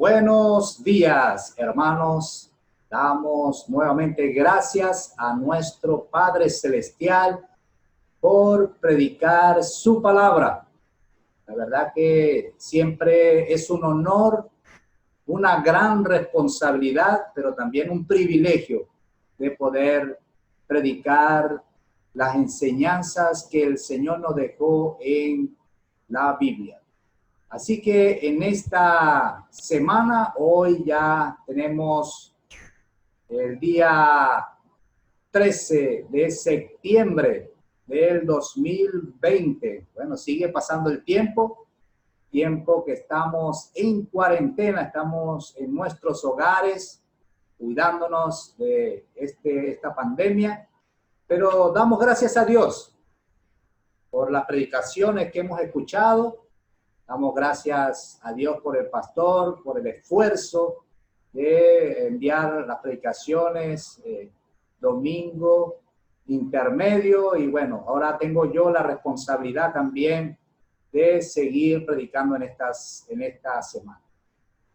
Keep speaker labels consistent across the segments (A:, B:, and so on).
A: Buenos días, hermanos. Damos nuevamente gracias a nuestro Padre Celestial por predicar su palabra. La verdad que siempre es un honor, una gran responsabilidad, pero también un privilegio de poder predicar las enseñanzas que el Señor nos dejó en la Biblia. Así que en esta semana, hoy ya tenemos el día 13 de septiembre del 2020. Bueno, sigue pasando el tiempo que estamos en cuarentena, estamos en nuestros hogares, cuidándonos de esta pandemia, pero damos gracias a Dios por las predicaciones que hemos escuchado. Damos gracias a Dios por el pastor, por el esfuerzo de enviar las predicaciones domingo, intermedio, y bueno, ahora tengo yo la responsabilidad también de seguir predicando en esta semana.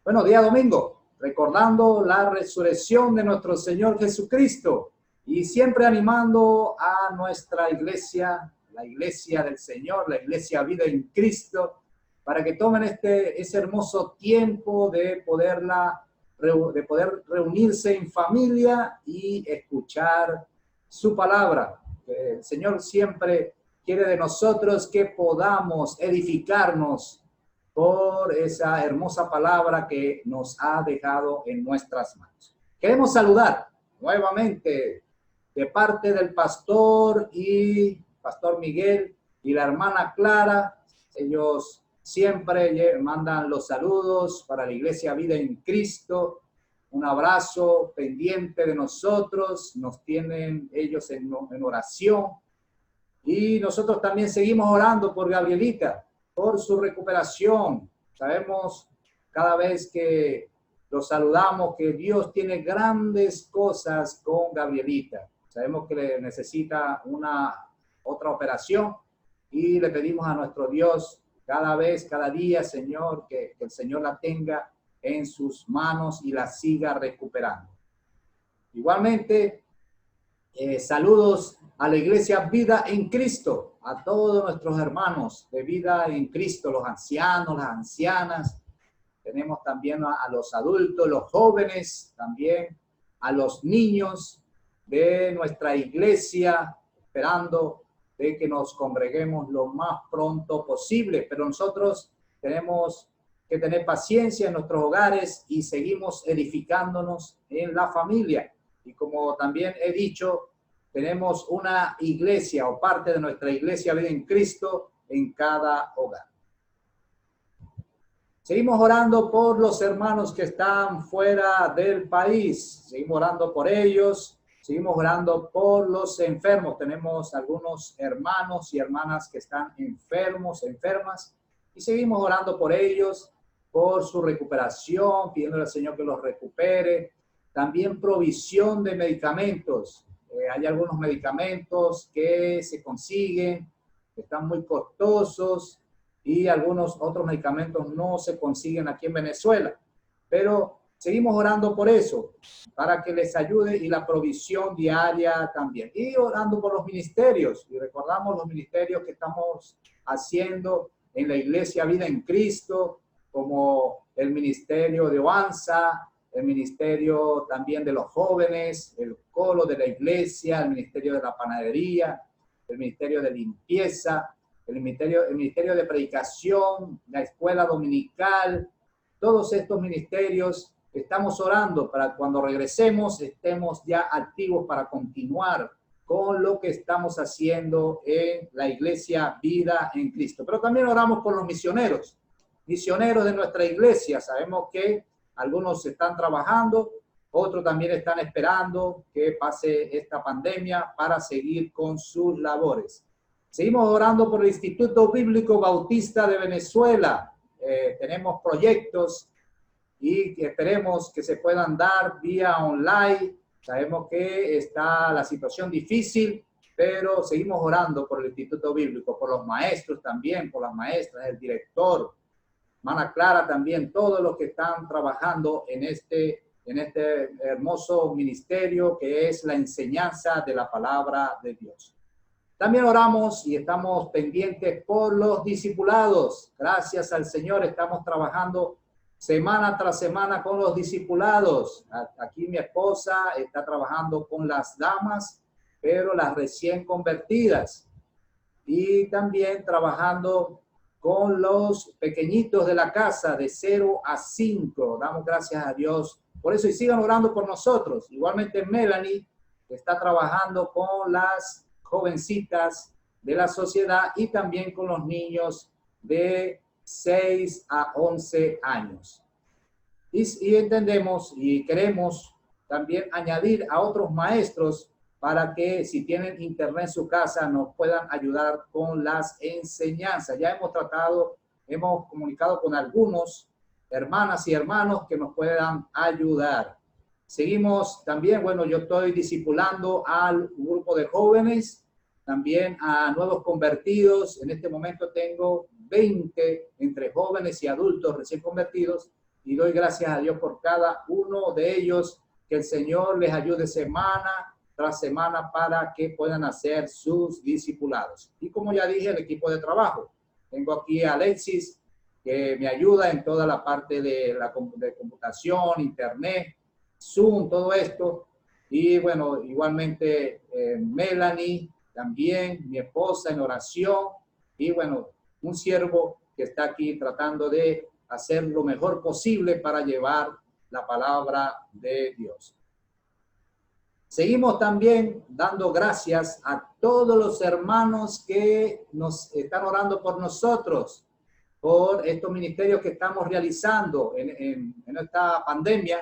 A: Bueno, día domingo, recordando la resurrección de nuestro Señor Jesucristo y siempre animando a nuestra iglesia, la iglesia del Señor, la iglesia Vida en Cristo, para que tomen ese hermoso tiempo de poder reunirse en familia y escuchar su palabra. El Señor siempre quiere de nosotros que podamos edificarnos por esa hermosa palabra que nos ha dejado en nuestras manos. Queremos saludar nuevamente de parte del pastor Miguel y la hermana Clara. Ellos siempre mandan los saludos para la Iglesia Vida en Cristo. Un abrazo pendiente de nosotros. Nos tienen ellos en oración. Y nosotros también seguimos orando por Gabrielita, por su recuperación. Sabemos cada vez que los saludamos que Dios tiene grandes cosas con Gabrielita. Sabemos que le necesita otra operación y le pedimos a nuestro Dios cada día, Señor, que el Señor la tenga en sus manos y la siga recuperando. Igualmente, saludos a la Iglesia Vida en Cristo, a todos nuestros hermanos de Vida en Cristo, los ancianos, las ancianas. Tenemos también a los adultos, los jóvenes, también a los niños de nuestra iglesia, esperando de que nos congreguemos lo más pronto posible, pero nosotros tenemos que tener paciencia en nuestros hogares y seguimos edificándonos en la familia. Y como también he dicho, tenemos una iglesia o parte de nuestra iglesia Vida en Cristo en cada hogar. Seguimos orando por los hermanos que están fuera del país, seguimos orando por ellos. Seguimos orando por los enfermos. Tenemos algunos hermanos y hermanas que están enfermos, enfermas, y seguimos orando por ellos, por su recuperación, pidiéndole al Señor que los recupere. También provisión de medicamentos. Hay algunos medicamentos que se consiguen, que están muy costosos, y algunos otros medicamentos no se consiguen aquí en Venezuela. Pero seguimos orando por eso, para que les ayude, y la provisión diaria también. Y orando por los ministerios, y recordamos los ministerios que estamos haciendo en la Iglesia Vida en Cristo, como el ministerio de Oanza, el ministerio también de los jóvenes, el coro de la iglesia, el ministerio de la panadería, el ministerio de limpieza, el ministerio de predicación, la escuela dominical. Todos estos ministerios estamos orando para cuando regresemos estemos ya activos para continuar con lo que estamos haciendo en la Iglesia Vida en Cristo. Pero también oramos por los misioneros de nuestra iglesia. Sabemos que algunos están trabajando, otros también están esperando que pase esta pandemia para seguir con sus labores. Seguimos orando por el Instituto Bíblico Bautista de Venezuela. Tenemos proyectos y esperemos que se puedan dar vía online. Sabemos que está la situación difícil, pero seguimos orando por el Instituto Bíblico, por los maestros también, por las maestras, el director, hermana Clara también, todos los que están trabajando en este hermoso ministerio que es la enseñanza de la palabra de Dios. También oramos y estamos pendientes por los discipulados. Gracias al Señor, estamos trabajando semana tras semana con los discipulados. Aquí mi esposa está trabajando con las damas, pero las recién convertidas. Y también trabajando con los pequeñitos de la casa de 0 a 5. Damos gracias a Dios por eso y sigan orando por nosotros. Igualmente Melanie está trabajando con las jovencitas de la sociedad y también con los niños de 6 a 11 años. Y entendemos y queremos también añadir a otros maestros para que si tienen internet en su casa nos puedan ayudar con las enseñanzas. Ya hemos comunicado con algunos hermanas y hermanos que nos puedan ayudar. Seguimos también, bueno, yo estoy discipulando al grupo de jóvenes, también a nuevos convertidos. En este momento tengo 20 entre jóvenes y adultos recién convertidos y doy gracias a Dios por cada uno de ellos, que el Señor les ayude semana tras semana para que puedan hacer sus discipulados. Y como ya dije, el equipo de trabajo. Tengo aquí a Alexis, que me ayuda en toda la parte de computación, internet, Zoom, todo esto. Y bueno, igualmente Melanie, también mi esposa en oración. Y bueno, un siervo que está aquí tratando de hacer lo mejor posible para llevar la palabra de Dios. Seguimos también dando gracias a todos los hermanos que nos están orando por nosotros, por estos ministerios que estamos realizando en esta pandemia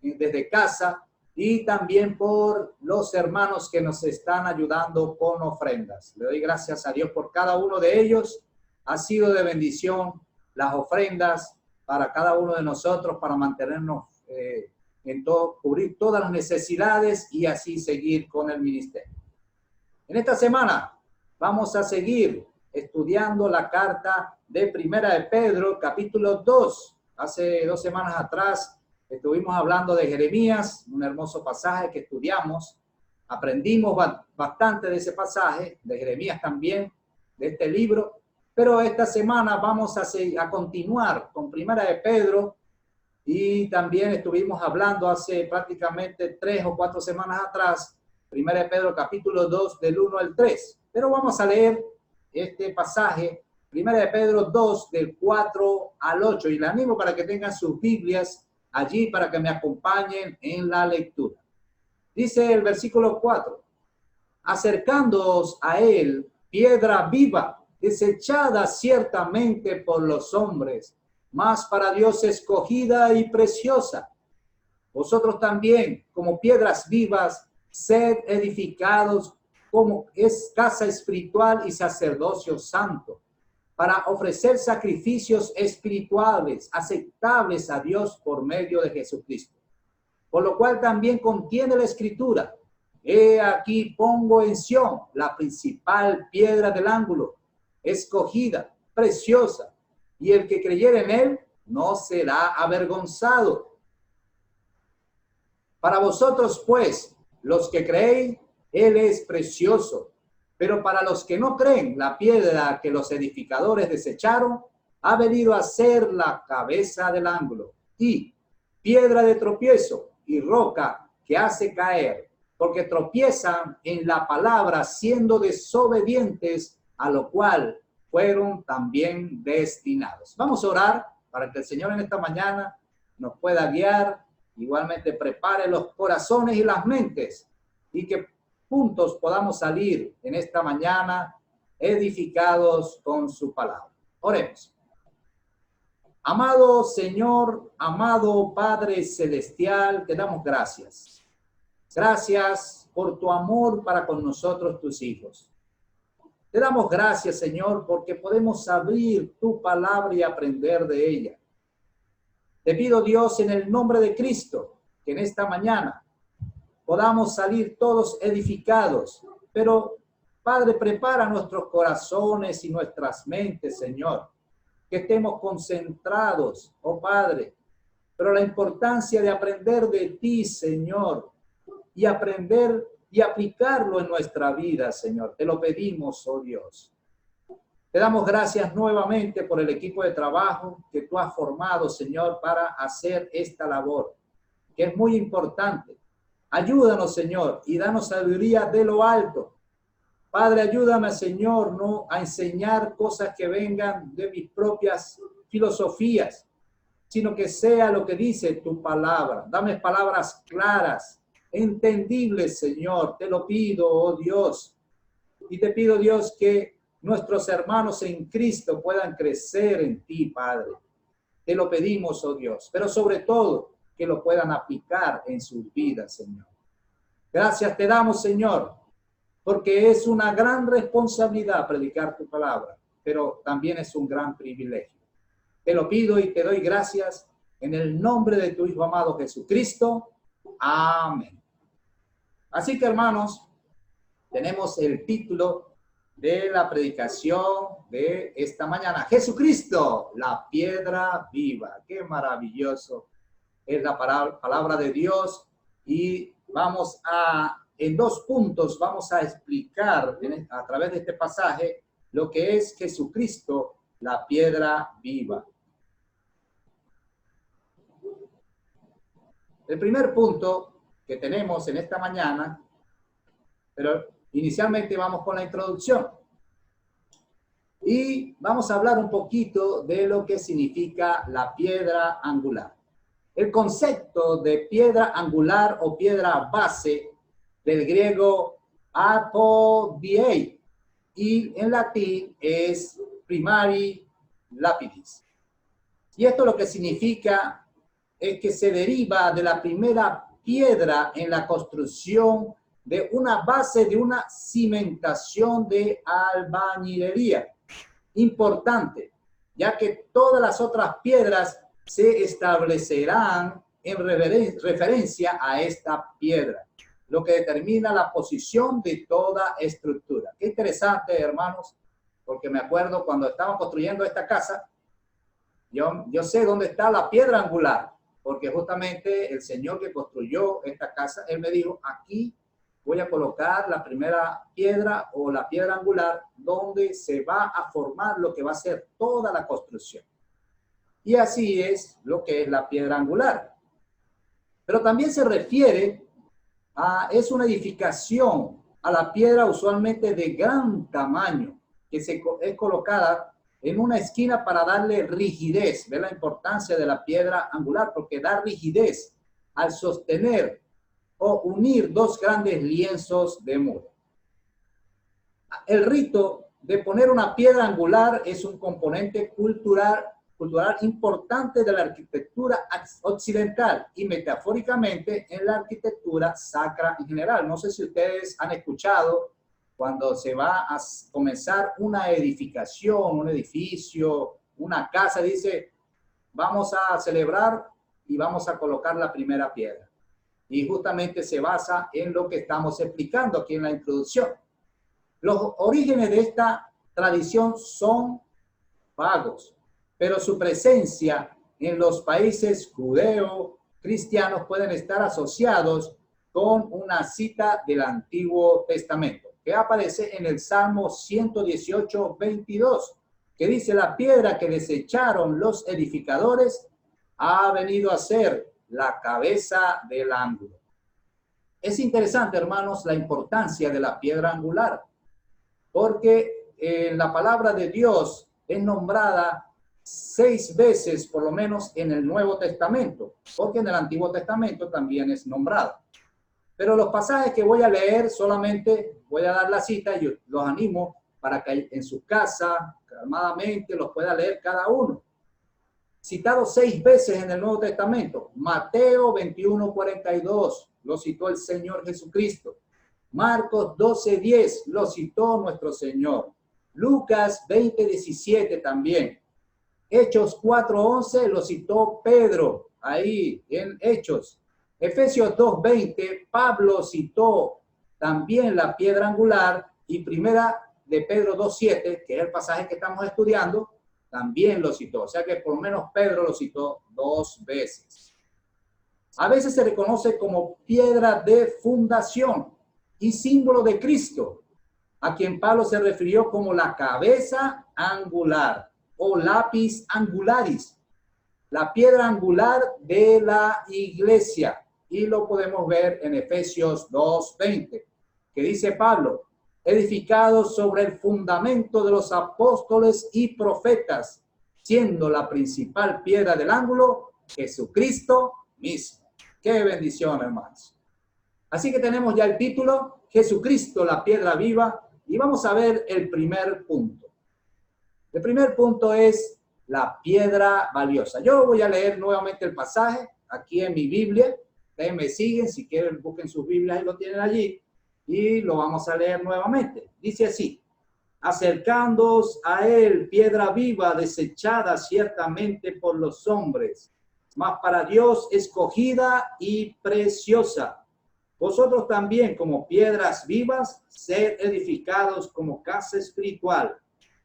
A: desde casa, y también por los hermanos que nos están ayudando con ofrendas. Le doy gracias a Dios por cada uno de ellos. Ha sido de bendición las ofrendas para cada uno de nosotros, para mantenernos cubrir todas las necesidades y así seguir con el ministerio. En esta semana vamos a seguir estudiando la carta de Primera de Pedro, capítulo 2. Hace 2 semanas atrás estuvimos hablando de Jeremías, un hermoso pasaje que estudiamos. Aprendimos bastante de ese pasaje, de Jeremías también, de este libro. Pero esta semana vamos a continuar con Primera de Pedro. Y también estuvimos hablando hace prácticamente 3 o 4 semanas atrás, Primera de Pedro capítulo 2 del 1 al 3. Pero vamos a leer este pasaje, Primera de Pedro 2 del 4 al 8. Y le animo para que tengan sus Biblias allí para que me acompañen en la lectura. Dice el versículo 4. Acercándoos a él, piedra viva, desechada ciertamente por los hombres, mas para Dios escogida y preciosa. Vosotros también, como piedras vivas, sed edificados como es casa espiritual y sacerdocio santo, para ofrecer sacrificios espirituales aceptables a Dios por medio de Jesucristo. Por lo cual también contiene la Escritura: he aquí pongo en Sión la principal piedra del ángulo, escogida, preciosa, y el que creyere en él no será avergonzado. Para vosotros, pues, los que creéis, él es precioso. Pero para los que no creen, la piedra que los edificadores desecharon ha venido a ser la cabeza del ángulo, y piedra de tropiezo y roca que hace caer, porque tropiezan en la palabra, siendo desobedientes, a lo cual fueron también destinados. Vamos a orar para que el Señor en esta mañana nos pueda guiar. Igualmente prepare los corazones y las mentes, y que juntos podamos salir en esta mañana edificados con su palabra. Oremos. Amado Señor, amado Padre Celestial, te damos gracias. Gracias por tu amor para con nosotros, tus hijos. Te damos gracias, Señor, porque podemos abrir tu palabra y aprender de ella. Te pido, Dios, en el nombre de Cristo, que en esta mañana podamos salir todos edificados. Pero, Padre, prepara nuestros corazones y nuestras mentes, Señor, que estemos concentrados, oh Padre, pero la importancia de aprender de ti, Señor, y aprender y aplicarlo en nuestra vida, Señor. Te lo pedimos, oh Dios. Te damos gracias nuevamente por el equipo de trabajo que tú has formado, Señor, para hacer esta labor, que es muy importante. Ayúdanos, Señor, y danos sabiduría de lo alto. Padre, ayúdame, Señor, no a enseñar cosas que vengan de mis propias filosofías, sino que sea lo que dice tu palabra. Dame palabras claras, entendibles, Señor. Te lo pido, oh Dios. Y te pido, Dios, que nuestros hermanos en Cristo puedan crecer en ti, Padre. Te lo pedimos, oh Dios, pero sobre todo que lo puedan aplicar en sus vidas, Señor. Gracias te damos, Señor, porque es una gran responsabilidad predicar tu palabra, pero también es un gran privilegio. Te lo pido y te doy gracias en el nombre de tu Hijo amado Jesucristo. Amén. Así que, hermanos, tenemos el título de la predicación de esta mañana. Jesucristo, la piedra viva. Qué maravilloso es la palabra de Dios. Y vamos en 2 puntos, vamos a explicar a través de este pasaje lo que es Jesucristo, la piedra viva. El primer punto que tenemos en esta mañana, pero inicialmente vamos con la introducción. Y vamos a hablar un poquito de lo que significa la piedra angular. El concepto de piedra angular o piedra base del griego apodiei y en latín es primari lapidis. Y esto lo que significa es que se deriva de la primera piedra en la construcción de una base de una cimentación de albañilería. Importante, ya que todas las otras piedras se establecerán en referencia a esta piedra, lo que determina la posición de toda estructura. Qué interesante, hermanos, porque me acuerdo cuando estaban construyendo esta casa, yo sé dónde está la piedra angular, porque justamente el señor que construyó esta casa, él me dijo, aquí voy a colocar la primera piedra o la piedra angular donde se va a formar lo que va a ser toda la construcción. Y así es lo que es la piedra angular. Pero también se refiere es una edificación a la piedra usualmente de gran tamaño que es colocada en una esquina para darle rigidez. ¿Ve la importancia de la piedra angular? Porque da rigidez al sostener o unir 2 grandes lienzos de muro. El rito de poner una piedra angular es un componente cultural importante de la arquitectura occidental y metafóricamente en la arquitectura sacra en general. No sé si ustedes han escuchado cuando se va a comenzar una edificación, un edificio, una casa, dice, vamos a celebrar y vamos a colocar la primera piedra. Y justamente se basa en lo que estamos explicando aquí en la introducción. Los orígenes de esta tradición son vagos, pero su presencia en los países judeo-cristianos pueden estar asociados con una cita del Antiguo Testamento, que aparece en el Salmo 118, 22, que dice, la piedra que desecharon los edificadores ha venido a ser la cabeza del ángulo. Es interesante, hermanos, la importancia de la piedra angular, porque la palabra de Dios es nombrada 6 veces, por lo menos en el Nuevo Testamento, porque en el Antiguo Testamento también es nombrada. Pero los pasajes que voy a leer, solamente voy a dar la cita y los animo para que en su casa, calmadamente, los pueda leer cada uno. Citado 6 veces en el Nuevo Testamento. Mateo 21:42, lo citó el Señor Jesucristo. Marcos 12:10, lo citó nuestro Señor. Lucas 20:17 también. Hechos 4:11, lo citó Pedro, ahí en Hechos. Efesios 2:20, Pablo citó también la piedra angular, y primera de Pedro 2:7, que es el pasaje que estamos estudiando, también lo citó. O sea que por lo menos Pedro lo citó 2 veces. A veces se reconoce como piedra de fundación y símbolo de Cristo, a quien Pablo se refirió como la cabeza angular o lápiz angularis, la piedra angular de la iglesia. Y lo podemos ver en Efesios 2:20, que dice Pablo, edificados sobre el fundamento de los apóstoles y profetas, siendo la principal piedra del ángulo Jesucristo mismo. Qué bendición, hermanos. Así que tenemos ya el título, Jesucristo, la piedra viva, y vamos a ver el primer punto. El primer punto es la piedra valiosa. Yo voy a leer nuevamente el pasaje aquí en mi Biblia. Ustedes me siguen, si quieren busquen sus Biblias y lo tienen allí. Y lo vamos a leer nuevamente. Dice así, acercándoos a él, piedra viva, desechada ciertamente por los hombres, mas para Dios escogida y preciosa. Vosotros también, como piedras vivas, sed edificados como casa espiritual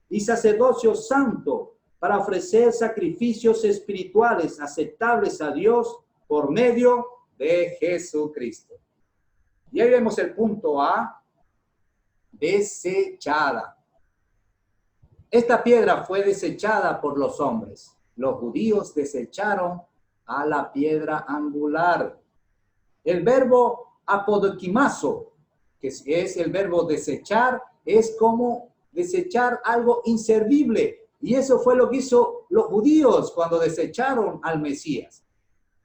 A: y sacerdocio santo, para ofrecer sacrificios espirituales aceptables a Dios por medio de Jesucristo. Y ahí vemos el punto A, desechada. Esta piedra fue desechada por los hombres. Los judíos desecharon a la piedra angular. El verbo apodokimazo, que es el verbo desechar, es como desechar algo inservible. Y eso fue lo que hizo los judíos cuando desecharon al Mesías.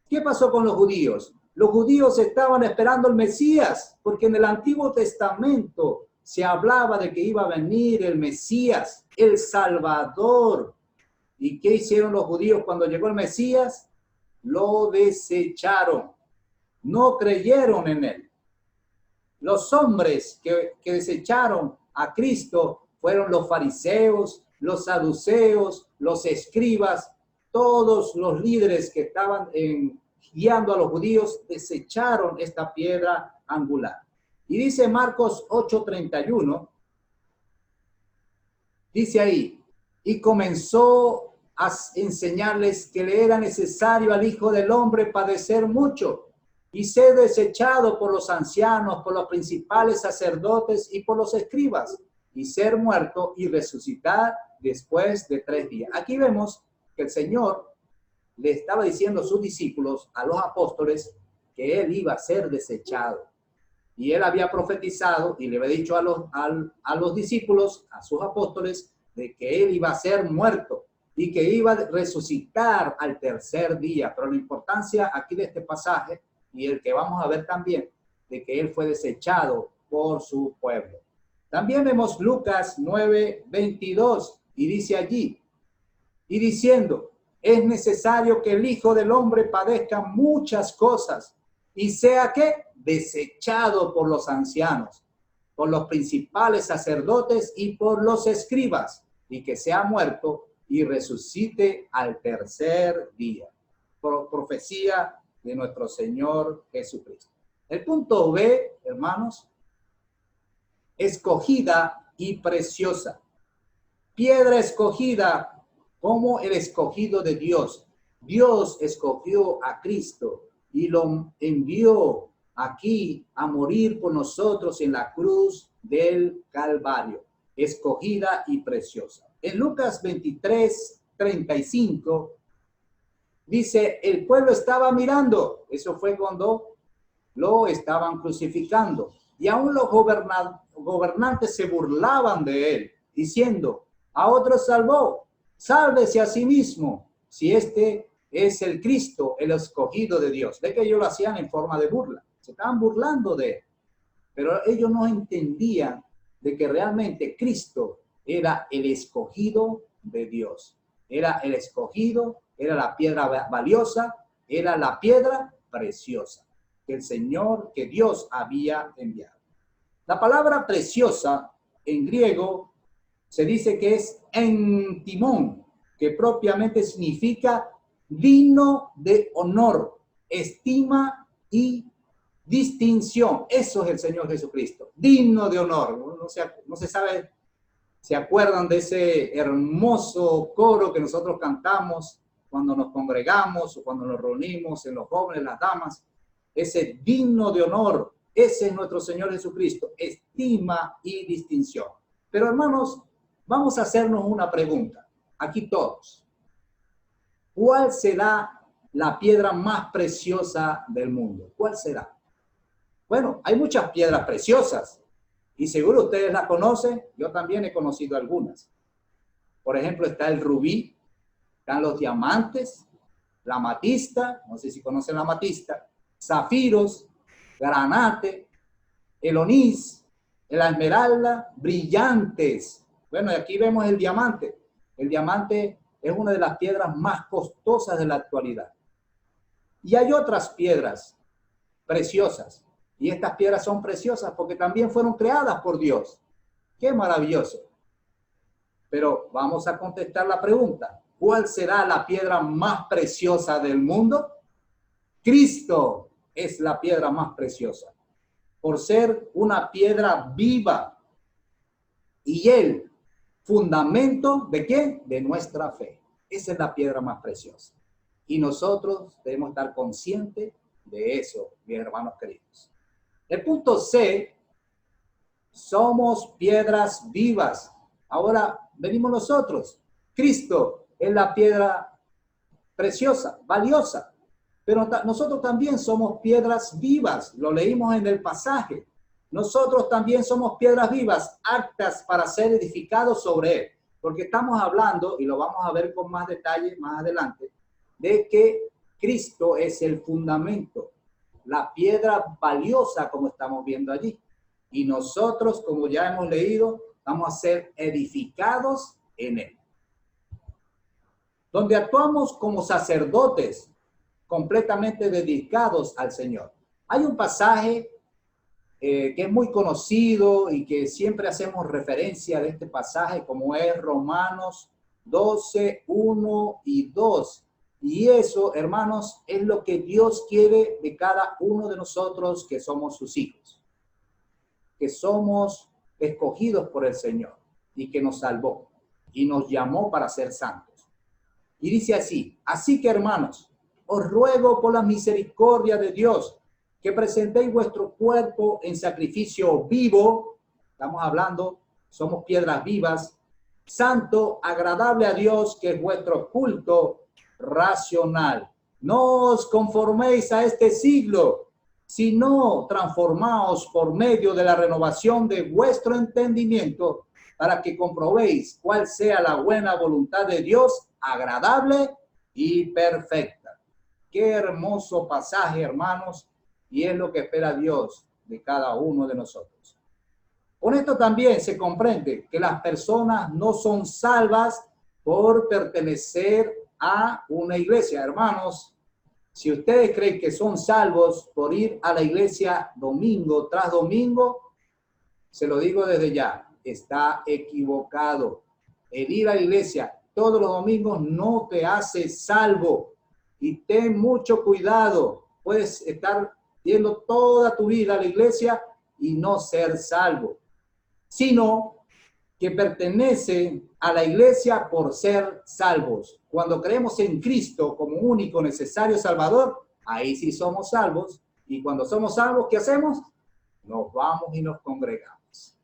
A: ¿Qué pasó con los judíos? Los judíos estaban esperando el Mesías, porque en el Antiguo Testamento se hablaba de que iba a venir el Mesías, el Salvador. ¿Y qué hicieron los judíos cuando llegó el Mesías? Lo desecharon. No creyeron en él. Los hombres que desecharon a Cristo fueron los fariseos, los saduceos, los escribas, todos los líderes que estaban guiando a los judíos desecharon esta piedra angular. Y dice Marcos 8:31, dice ahí, y comenzó a enseñarles que le era necesario al Hijo del Hombre padecer mucho y ser desechado por los ancianos, por los principales sacerdotes y por los escribas, y ser muerto y resucitar después de 3 días. Aquí vemos que el Señor le estaba diciendo a sus discípulos, a los apóstoles, que él iba a ser desechado. Y él había profetizado y le había dicho a los discípulos, a sus apóstoles, de que él iba a ser muerto y que iba a resucitar al 3er día. Pero la importancia aquí de este pasaje, y el que vamos a ver también, de que él fue desechado por su pueblo. También vemos Lucas 9:22 y dice allí, y diciendo, es necesario que el Hijo del Hombre padezca muchas cosas y sea que desechado por los ancianos, por los principales sacerdotes y por los escribas, y que sea muerto y resucite al 3er día. Profecía de nuestro Señor Jesucristo. El punto B, hermanos, escogida y preciosa. Piedra escogida como el escogido de Dios. Dios escogió a Cristo y lo envió aquí a morir por nosotros en la cruz del Calvario. Escogida y preciosa. En Lucas 23:35 dice, el pueblo estaba mirando. Eso fue cuando lo estaban crucificando. Y aún los gobernantes se burlaban de él, diciendo, a otros salvó, sálvese a sí mismo, si este es el Cristo, el escogido de Dios. De que ellos lo hacían en forma de burla. Se estaban burlando de él. Pero ellos no entendían de que realmente Cristo era el escogido de Dios. Era el escogido, era la piedra valiosa, era la piedra preciosa que el Señor, que Dios había enviado. La palabra preciosa en griego se dice que es entimón, que propiamente significa digno de honor, estima y distinción. Eso es el Señor Jesucristo, digno de honor. No se sabe ¿Se acuerdan de ese hermoso coro que nosotros cantamos cuando nos congregamos o cuando nos reunimos en los jóvenes, las damas? Ese digno de honor, ese es nuestro Señor Jesucristo, estima y distinción. Pero hermanos, vamos a hacernos una pregunta, aquí todos. ¿Cuál será la piedra más preciosa del mundo? ¿Cuál será? Bueno, hay muchas piedras preciosas y seguro ustedes las conocen. Yo también he conocido algunas. Por ejemplo, está el rubí, están los diamantes, la amatista, no sé si conocen la amatista, zafiros, granate, el onís, la esmeralda, brillantes. Bueno, y aquí vemos el diamante. El diamante es una de las piedras más costosas de la actualidad. Y hay otras piedras preciosas. Y estas piedras son preciosas porque también fueron creadas por Dios. ¡Qué maravilloso! Pero vamos a contestar la pregunta. ¿Cuál será la piedra más preciosa del mundo? Cristo es la piedra más preciosa, por ser una piedra viva. Y Él, fundamento ¿de qué? De nuestra fe. Esa es la piedra más preciosa. Y nosotros debemos estar conscientes de eso, mis hermanos queridos. El punto C, somos piedras vivas. Ahora venimos nosotros. Cristo es la piedra preciosa, valiosa. Pero nosotros también somos piedras vivas. Lo leímos en el pasaje. Nosotros también somos piedras vivas, aptas para ser edificados sobre él. Porque estamos hablando, y lo vamos a ver con más detalle más adelante, de que Cristo es el fundamento, la piedra valiosa como estamos viendo allí. Y nosotros, como ya hemos leído, vamos a ser edificados en él. Donde actuamos como sacerdotes completamente dedicados al Señor. Hay un pasaje que es muy conocido y que siempre hacemos referencia de este pasaje, como es Romanos 12, 1 y 2. Y eso, hermanos, es lo que Dios quiere de cada uno de nosotros que somos sus hijos, que somos escogidos por el Señor y que nos salvó y nos llamó para ser santos. Y dice así: así que, hermanos, os ruego por la misericordia de Dios que presentéis vuestro cuerpo en sacrificio vivo. Estamos hablando, somos piedras vivas, santo, agradable a Dios, que es vuestro culto racional. No os conforméis a este siglo, sino transformaos por medio de la renovación de vuestro entendimiento, para que comprobéis cuál sea la buena voluntad de Dios, agradable y perfecta. Qué hermoso pasaje, hermanos, y es lo que espera Dios de cada uno de nosotros. Con esto también se comprende que las personas no son salvas por pertenecer a una iglesia. Hermanos, si ustedes creen que son salvos por ir a la iglesia domingo tras domingo, se lo digo desde ya, está equivocado. El ir a la iglesia todos los domingos no te hace salvo. Y ten mucho cuidado. Puedes estar yendo toda tu vida a la iglesia y no ser salvo, sino que pertenecen a la iglesia por ser salvos. Cuando creemos en Cristo como único, necesario Salvador, ahí sí somos salvos. Y cuando somos salvos, ¿qué hacemos? Nos vamos y nos congregamos.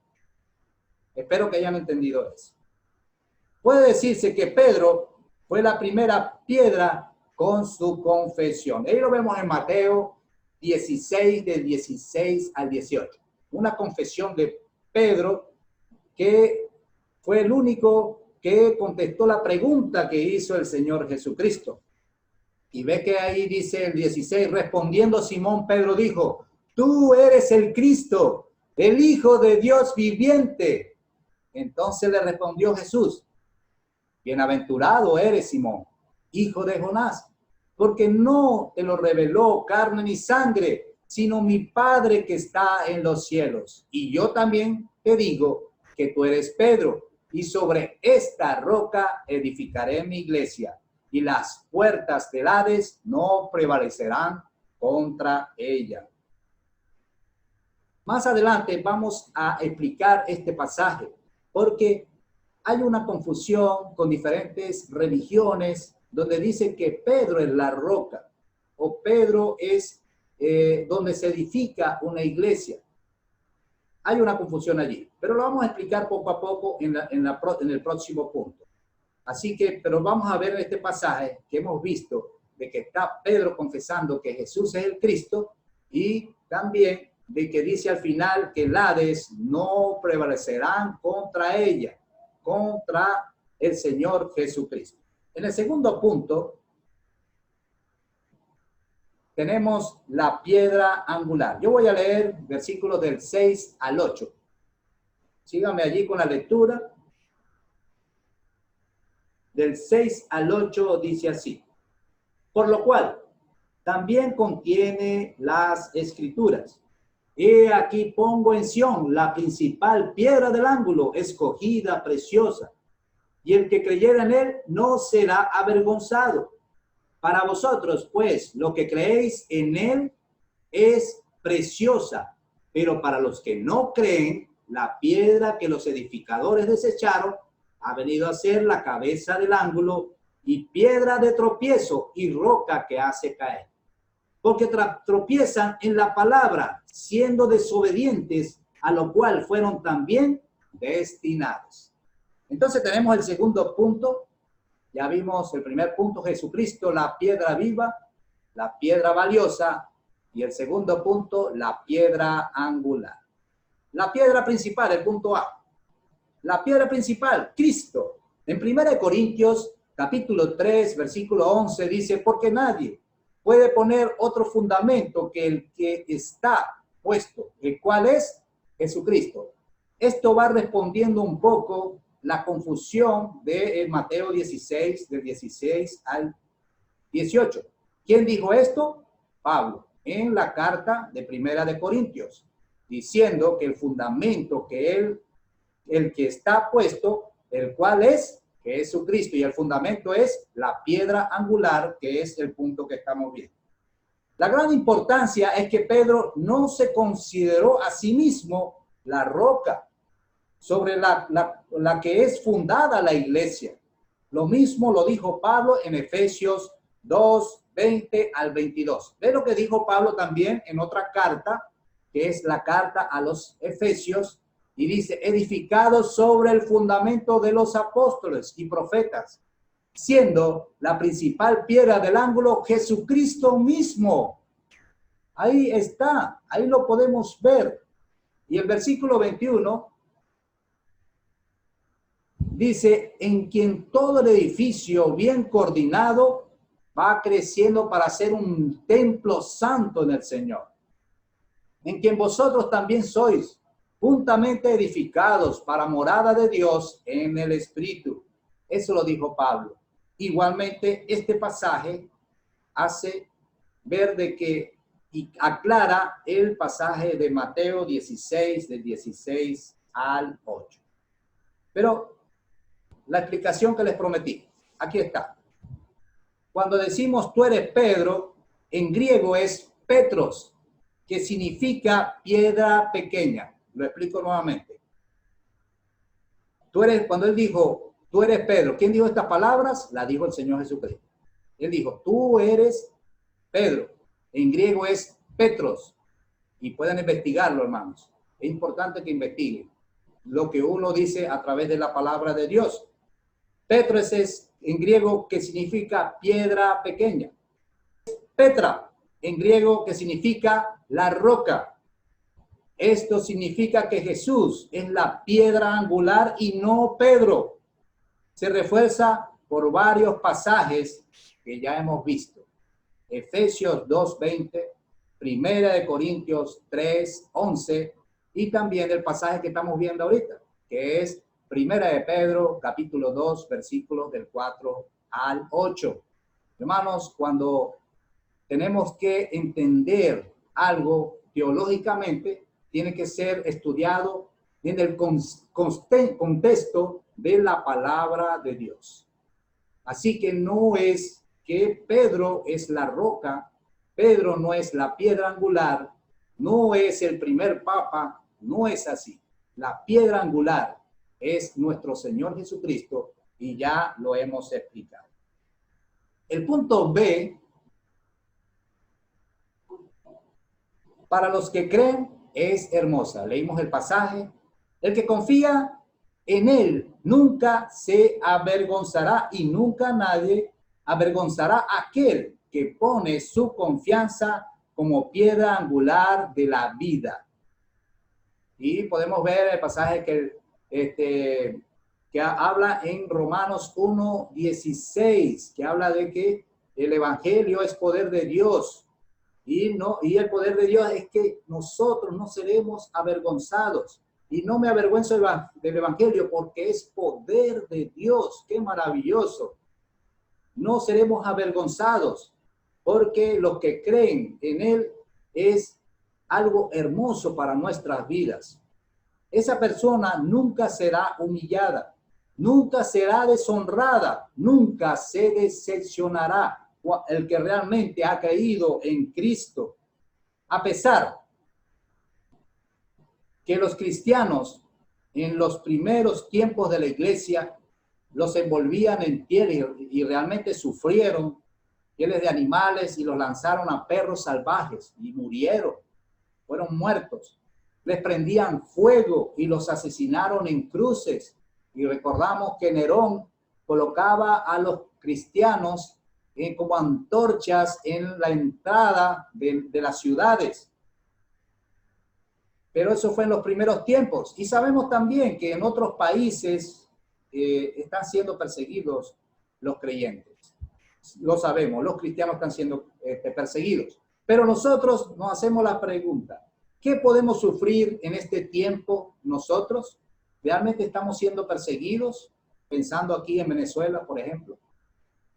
A: Espero que hayan entendido eso. Puede decirse que Pedro fue la primera piedra con su confesión. Ahí lo vemos en Mateo 16, del 16 al 18. Una confesión de Pedro, que fue el único que contestó la pregunta que hizo el Señor Jesucristo. Y ve que ahí dice el 16, respondiendo Simón, Pedro dijo: tú eres el Cristo, el Hijo de Dios viviente. Entonces le respondió Jesús: bienaventurado eres, Simón, hijo de Jonás, porque no te lo reveló carne ni sangre, sino mi Padre que está en los cielos. Y yo también te digo que tú eres Pedro, y sobre esta roca edificaré mi iglesia, y las puertas del Hades no prevalecerán contra ella. Más adelante vamos a explicar este pasaje, porque hay una confusión con diferentes religiones donde dicen que Pedro es la roca o Pedro es donde se edifica una iglesia. Hay una confusión allí, pero lo vamos a explicar poco a poco en el próximo punto. Así que, pero vamos a ver en este pasaje que hemos visto de que está Pedro confesando que Jesús es el Cristo y también de que dice al final que el Hades no prevalecerán contra ella, contra el Señor Jesucristo. En el segundo punto, tenemos la piedra angular. Yo voy a leer versículos del 6 al 8. Síganme allí con la lectura. Del 6 al 8 dice así. Por lo cual, también contiene las escrituras. He aquí pongo en Sión la principal piedra del ángulo, escogida, preciosa. Y el que creyera en él no será avergonzado. Para vosotros, pues, lo que creéis en él es preciosa, pero para los que no creen, la piedra que los edificadores desecharon ha venido a ser la cabeza del ángulo y piedra de tropiezo y roca que hace caer. Porque tropiezan en la palabra, siendo desobedientes, a lo cual fueron también destinados. Entonces tenemos el segundo punto. Ya vimos el primer punto, Jesucristo, la piedra viva, la piedra valiosa, y el segundo punto, la piedra angular. La piedra principal, el punto A. La piedra principal, Cristo. En 1 Corintios, capítulo 3, versículo 11, dice, porque nadie puede poner otro fundamento que el que está puesto, el cual es Jesucristo. Esto va respondiendo un poco la confusión de Mateo 16, del 16 al 18. ¿Quién dijo esto? Pablo, en la carta de 1 Corintios, diciendo que el fundamento que el que está puesto, el cual es Jesucristo, y el fundamento es la piedra angular, que es el punto que estamos viendo. La gran importancia es que Pedro no se consideró a sí mismo la roca sobre la que es fundada la iglesia. Lo mismo lo dijo Pablo en Efesios 2, 20 al 22. Ve lo que dijo Pablo también en otra carta, que es la carta a los Efesios, y dice, edificados sobre el fundamento de los apóstoles y profetas, siendo la principal piedra del ángulo Jesucristo mismo. Ahí está, ahí lo podemos ver. Y el versículo 21 dice, en quien todo el edificio bien coordinado va creciendo para ser un templo santo en el Señor, en quien vosotros también sois juntamente edificados para morada de Dios en el Espíritu. Eso lo dijo Pablo. Igualmente, este pasaje hace ver de que y aclara el pasaje de Mateo 16, del 16 al 8. Pero la explicación que les prometí, aquí está. Cuando decimos tú eres Pedro, en griego es Petros, que significa piedra pequeña. Lo explico nuevamente. Cuando él dijo, tú eres Pedro, ¿quién dijo estas palabras? La dijo el Señor Jesucristo. Él dijo, tú eres Pedro. En griego es Petros. Y pueden investigarlo, hermanos. Es importante que investiguen lo que uno dice a través de la palabra de Dios. Petros es en griego que significa piedra pequeña. Petra, en griego que significa la roca. Esto significa que Jesús es la piedra angular y no Pedro. Se refuerza por varios pasajes que ya hemos visto. Efesios 2:20, 1 Corintios 3:11 y también el pasaje que estamos viendo ahorita, que es 1 Pedro, capítulo 2, versículos del 4 al 8. Hermanos, cuando tenemos que entender algo teológicamente, tiene que ser estudiado en el contexto de la palabra de Dios. Así que no es que Pedro es la roca, Pedro no es la piedra angular, no es el primer papa, no es así. La piedra angular es nuestro Señor Jesucristo y ya lo hemos explicado. El punto B, para los que creen, es hermosa. Leímos el pasaje. El que confía en él nunca se avergonzará y nunca nadie avergonzará a aquel que pone su confianza como piedra angular de la vida. Y podemos ver el pasaje que habla en Romanos 1:16, que habla de que el evangelio es poder de Dios. Y el poder de Dios es que nosotros no seremos avergonzados. Y no me avergüenzo del evangelio porque es poder de Dios. ¡Qué maravilloso! No seremos avergonzados porque los que creen en él es algo hermoso para nuestras vidas. Esa persona nunca será humillada, nunca será deshonrada, nunca se decepcionará. El que realmente ha creído en Cristo, a pesar que los cristianos en los primeros tiempos de la iglesia los envolvían en pieles y realmente sufrieron pieles de animales y los lanzaron a perros salvajes y murieron, fueron muertos. Les prendían fuego y los asesinaron en cruces. Y recordamos que Nerón colocaba a los cristianos como antorchas en la entrada de las ciudades. Pero eso fue en los primeros tiempos. Y sabemos también que en otros países están siendo perseguidos los creyentes. Lo sabemos, los cristianos están siendo perseguidos. Pero nosotros nos hacemos la pregunta, ¿qué podemos sufrir en este tiempo nosotros? ¿Realmente estamos siendo perseguidos? Pensando aquí en Venezuela, por ejemplo.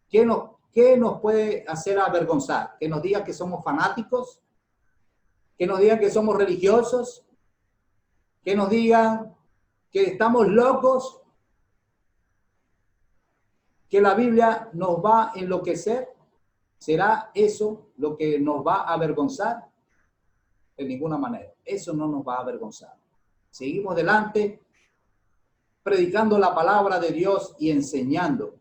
A: ¿Qué nos puede hacer avergonzar? ¿Que nos digan que somos fanáticos? ¿Que nos digan que somos religiosos? ¿Que nos digan que estamos locos? ¿Que la Biblia nos va a enloquecer? ¿Será eso lo que nos va a avergonzar? De ninguna manera. Eso no nos va a avergonzar. Seguimos adelante predicando la palabra de Dios y enseñando.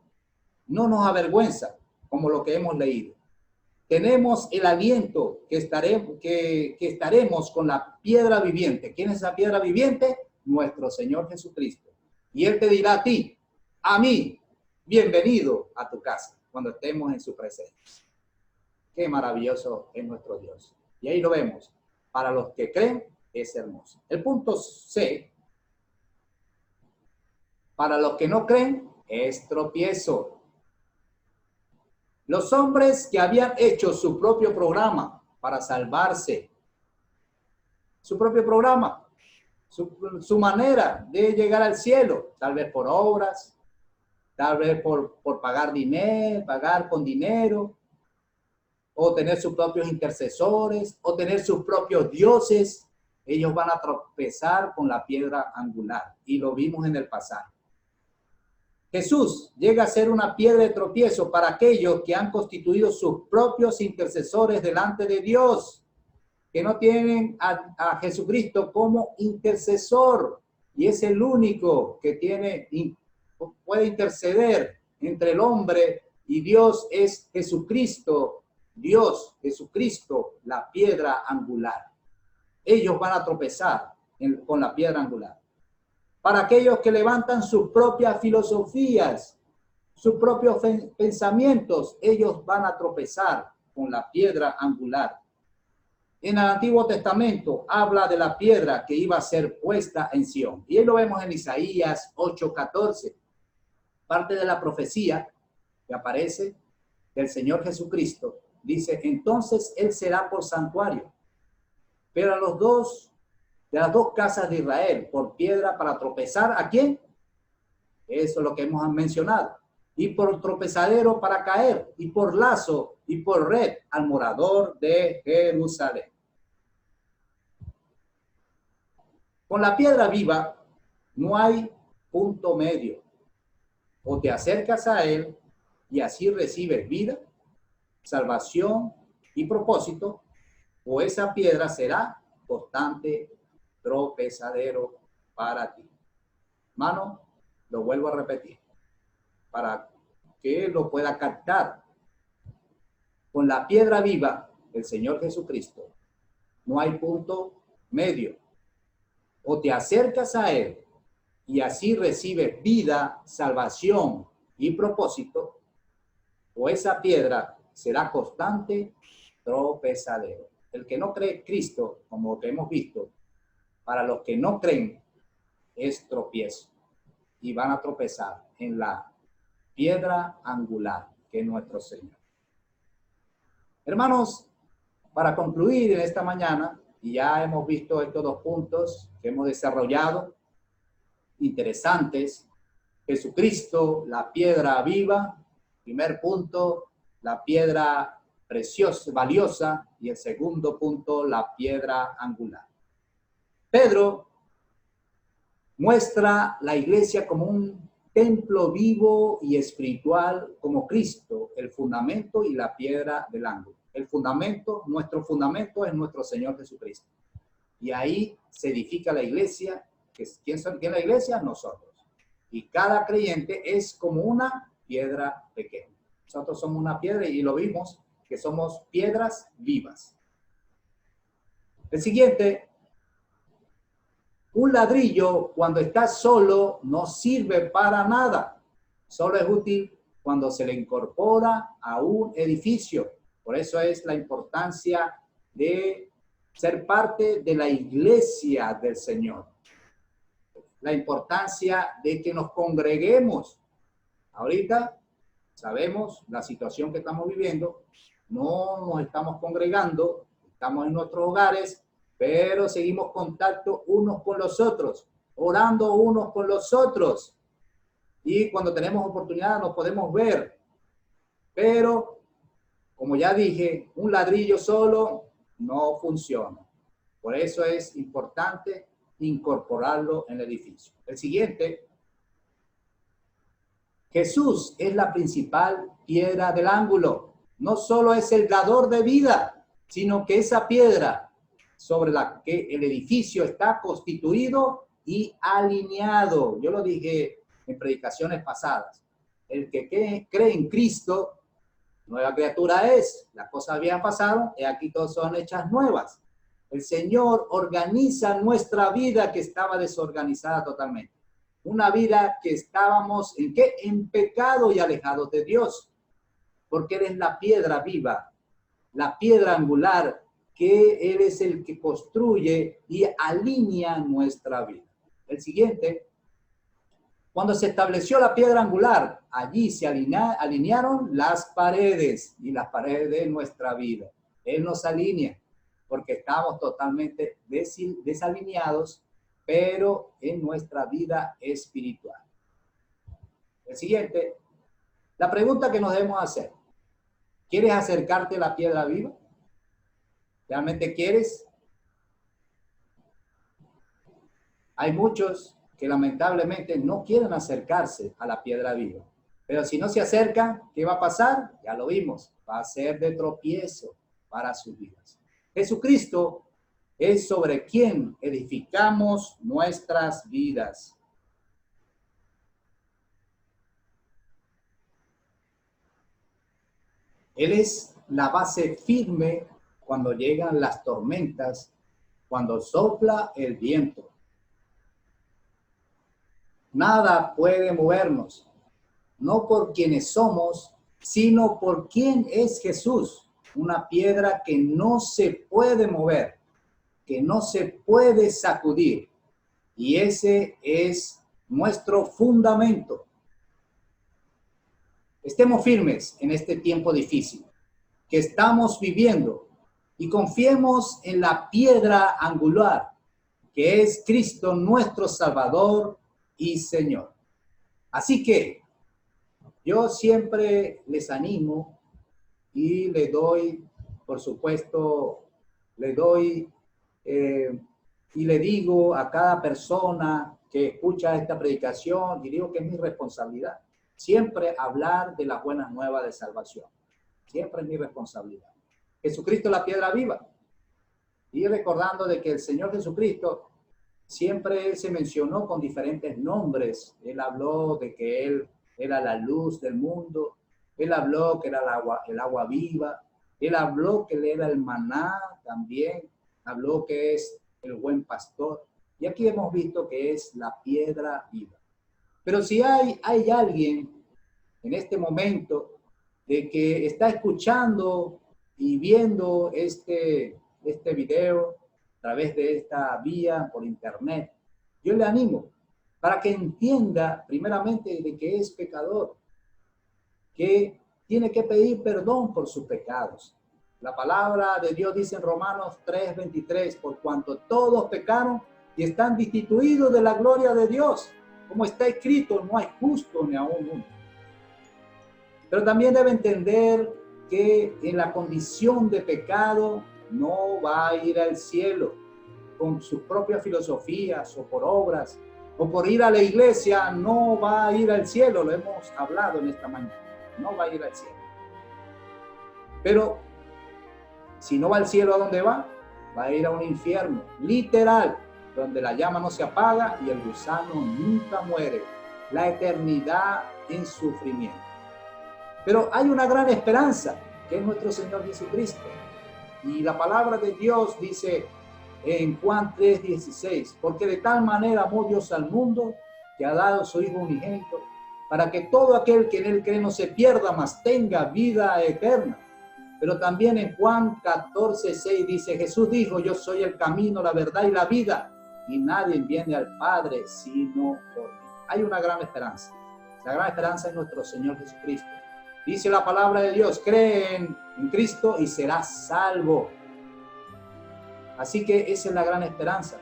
A: No nos avergüenza como lo que hemos leído. Tenemos el aliento que estaremos con la piedra viviente. ¿Quién es esa piedra viviente? Nuestro Señor Jesucristo. Y Él te dirá a ti, a mí, bienvenido a tu casa cuando estemos en su presencia. Qué maravilloso es nuestro Dios. Y ahí lo vemos. Para los que creen, es hermoso. El punto C, para los que no creen, es tropiezo. Los hombres que habían hecho su propio programa para salvarse, su propio programa, su manera de llegar al cielo, tal vez por obras, tal vez por pagar dinero, pagar con dinero, o tener sus propios intercesores, o tener sus propios dioses, ellos van a tropezar con la piedra angular. Y lo vimos en el pasaje. Jesús llega a ser una piedra de tropiezo para aquellos que han constituido sus propios intercesores delante de Dios, que no tienen a Jesucristo como intercesor, y es el único que puede interceder entre el hombre y Dios. Es Jesucristo, Dios, Jesucristo, la piedra angular. Ellos van a tropezar con la piedra angular. Para aquellos que levantan sus propias filosofías, sus propios pensamientos, ellos van a tropezar con la piedra angular. En el Antiguo Testamento habla de la piedra que iba a ser puesta en Sión. Y ahí lo vemos en Isaías 8:14. Parte de la profecía que aparece del Señor Jesucristo. Dice, entonces Él será por santuario. Pero a los dos de las dos casas de Israel, por piedra para tropezar, ¿a quién? Eso es lo que hemos mencionado. Y por tropezadero para caer, y por lazo, y por red al morador de Jerusalén. Con la piedra viva no hay punto medio. O te acercas a él y así recibes vida, salvación y propósito, o esa piedra será constante tropezadero para ti. Hermano, lo vuelvo a repetir para que lo pueda captar. Con la piedra viva, el Señor Jesucristo, no hay punto medio. O te acercas a Él y así recibes vida, salvación y propósito, o esa piedra será constante tropezadero. El que no cree en Cristo, como que hemos visto, para los que no creen, es tropiezo. Y van a tropezar en la piedra angular, que es nuestro Señor. Hermanos, para concluir en esta mañana, y ya hemos visto estos dos puntos que hemos desarrollado, interesantes. Jesucristo, la piedra viva. Primer punto, la piedra preciosa, valiosa. Y el segundo punto, la piedra angular. Pedro muestra la iglesia como un templo vivo y espiritual, como Cristo, el fundamento y la piedra del ángulo. El fundamento, nuestro fundamento es nuestro Señor Jesucristo. Y ahí se edifica la iglesia. ¿Quién es la iglesia? Nosotros. Y cada creyente es como una piedra pequeña. Nosotros somos una piedra y lo vimos que somos piedras vivas. El siguiente, un ladrillo cuando está solo no sirve para nada. Solo es útil cuando se le incorpora a un edificio. Por eso es la importancia de ser parte de la iglesia del Señor. La importancia de que nos congreguemos. Ahorita sabemos la situación que estamos viviendo, no nos estamos congregando, estamos en nuestros hogares, pero seguimos contacto unos con los otros, orando unos con los otros. Y cuando tenemos oportunidad nos podemos ver. Pero, como ya dije, un ladrillo solo no funciona. Por eso es importante incorporarlo en el edificio. El siguiente, Jesús es la principal piedra del ángulo. No solo es el dador de vida, sino que esa piedra sobre la que el edificio está constituido y alineado. Yo lo dije en predicaciones pasadas. El que cree en Cristo, nueva criatura es. Las cosas habían pasado y aquí todas son hechas nuevas. El Señor organiza nuestra vida que estaba desorganizada totalmente. Una vida que estábamos ¿en qué? En pecado y alejados de Dios. Porque Él es la piedra viva, la piedra angular, que Él es el que construye y alinea nuestra vida. El siguiente, cuando se estableció la piedra angular, allí se alinearon las paredes y las paredes de nuestra vida. Él nos alinea porque estamos totalmente desalineados, pero en nuestra vida espiritual. El siguiente, la pregunta que nos debemos hacer, ¿quieres acercarte a la piedra viva? ¿Realmente quieres? Hay muchos que lamentablemente no quieren acercarse a la piedra viva. Pero si no se acercan, ¿qué va a pasar? Ya lo vimos, va a ser de tropiezo para sus vidas. Jesucristo es sobre quien edificamos nuestras vidas. Él es la base firme cuando llegan las tormentas, cuando sopla el viento. Nada puede movernos, no por quienes somos, sino por quién es Jesús. Una piedra que no se puede mover, que no se puede sacudir. Y ese es nuestro fundamento. Estemos firmes en este tiempo difícil que estamos viviendo y confiemos en la piedra angular, que es Cristo nuestro Salvador y Señor. Así que yo siempre les animo y le doy, por supuesto, y le digo a cada persona que escucha esta predicación, y digo que es mi responsabilidad, siempre hablar de las buenas nuevas de salvación. Siempre es mi responsabilidad. Jesucristo es la piedra viva. Y recordando de que el Señor Jesucristo siempre él se mencionó con diferentes nombres. Él habló de que él era la luz del mundo. Él habló que era el agua viva. Él habló que él era el maná también. Habló que es el buen pastor. Y aquí hemos visto que es la piedra viva. Pero si hay alguien en este momento de que está escuchando y viendo este video a través de esta vía por internet, yo le animo para que entienda primeramente de que es pecador, que tiene que pedir perdón por sus pecados. La palabra de Dios dice en Romanos 3:23, por cuanto todos pecaron y están destituidos de la gloria de Dios. Como está escrito, no hay justo ni aún uno. Pero también debe entender que en la condición de pecado no va a ir al cielo con sus propias filosofías o por obras o por ir a la iglesia. No va a ir al cielo, lo hemos hablado en esta mañana, no va a ir al cielo. Pero si no va al cielo, ¿a dónde va? Va a ir a un infierno literal, donde la llama no se apaga y el gusano nunca muere, la eternidad en sufrimiento. Pero hay una gran esperanza, que es nuestro Señor Jesucristo. Y la palabra de Dios dice en Juan 3:16, porque de tal manera amó Dios al mundo, que ha dado su Hijo unigénito, para que todo aquel que en él cree no se pierda, mas tenga vida eterna. Pero también en Juan 14:6 dice, Jesús dijo, yo soy el camino, la verdad y la vida, y nadie viene al Padre sino por mí. Hay una gran esperanza. La gran esperanza es nuestro Señor Jesucristo. Dice la palabra de Dios, cree en Cristo y serás salvo. Así que esa es la gran esperanza.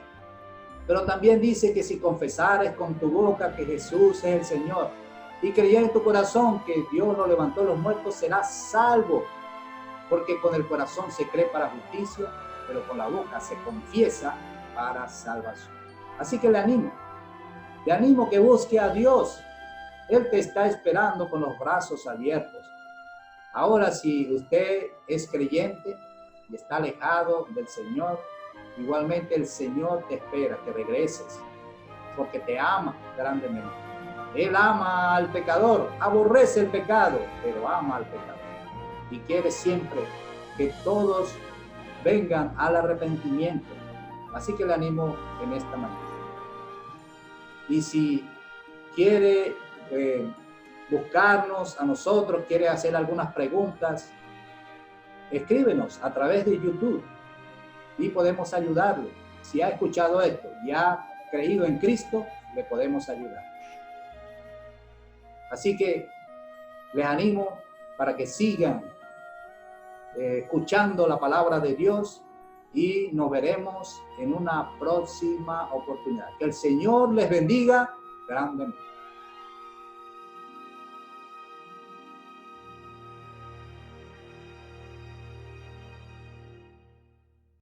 A: Pero también dice que si confesares con tu boca que Jesús es el Señor y creyeres en tu corazón que Dios lo levantó de los muertos, serás salvo. Porque con el corazón se cree para justicia, pero con la boca se confiesa para salvación. Así que le animo que busque a Dios. Él te está esperando con los brazos abiertos. Ahora, si usted es creyente y está alejado del Señor, igualmente el Señor te espera que regreses, porque te ama grandemente. Él ama al pecador, aborrece el pecado, pero ama al pecador. Y quiere siempre que todos vengan al arrepentimiento. Así que le animo en esta mañana. Y si quiere buscarnos a nosotros, quiere hacer algunas preguntas, escríbenos a través de YouTube y podemos ayudarle. Si ha escuchado esto y ha creído en Cristo, le podemos ayudar. Así que les animo para que sigan escuchando la palabra de Dios y nos veremos en una próxima oportunidad. Que el Señor les bendiga grandemente.